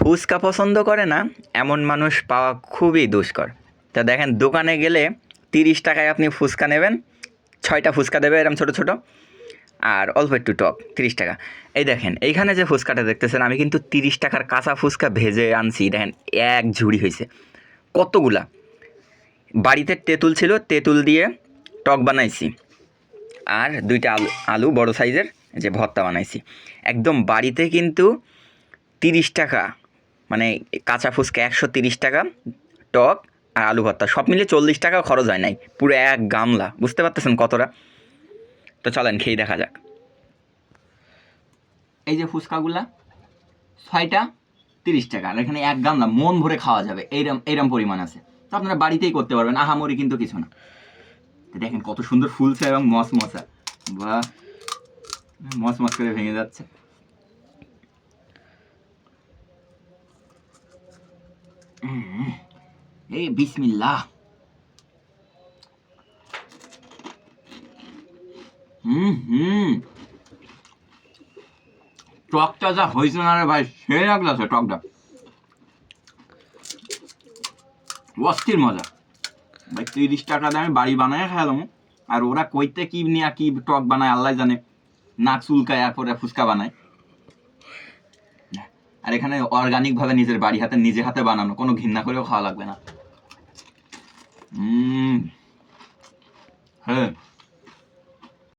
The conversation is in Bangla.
ফুচকা পছন্দ করে না এমন মানুষ পাওয়া খুবই দুষ্কর। তা দেখেন, দোকানে গেলে 30 টাকায় আপনি ফুচকা নেবেন, 6টা ফুচকা দেবে এরকম ছোটো ছোটো, আর অল্প একটু টক, 30 টাকা। এই দেখেন এইখানে যে ফুচকাটা দেখতেছেন, আমি কিন্তু 30 টাকার কাঁচা ফুচকা ভেজে আনছি। দেখেন এক ঝুড়ি হয়েছে, কতগুলা। বাড়িতে তেঁতুল ছিল, তেঁতুল দিয়ে টক বানাইছি, আর 2টা আলু বড় সাইজের যে ভর্তা বানাইছি। একদম বাড়িতে কিন্তু 30 টাকা, মানে কাঁচা ফুচকা 130 টাকা, টক আর আলু ভর্তা সব মিলে 40 টাকা খরচ হয় নাই, পুরো এক গামলা। বুঝতে পারতেছেন কতটা? তো চলেন খেয়ে দেখা যাক। এই যে ফুচকাগুলা 6টা 30 টাকা, আর এখানে এক গামলা মন ভরে খাওয়া যাবে, এইরকম পরিমাণ আছে। তো আপনারা বাড়িতেই করতে পারবেন, আহামরি কিন্তু কিছু না। দেখেন কত সুন্দর ফুলছে এবং মশা, বা মশ করে ভেঙে যাচ্ছে। এই বিসমিল্লাহ। টকটা যা হয়েছে না রে ভাই, সে লাগছে টকটা, অস্থির মজা ভাই। 30 টাকা দামে বাড়ি বানায় খেলাম, আর ওরা কইতে কি নিয়ে কি টক বানায় আল্লাহ জানে, নাক চুলকায় আর পরে ফুচকা বানায়। আর এখানে অর্গানিক ভাবে নিজের বাড়ি হাতে নিজে হাতে বানানো, কোনো ঘৃণা করেও খাওয়া লাগবে না। হ্যাঁ।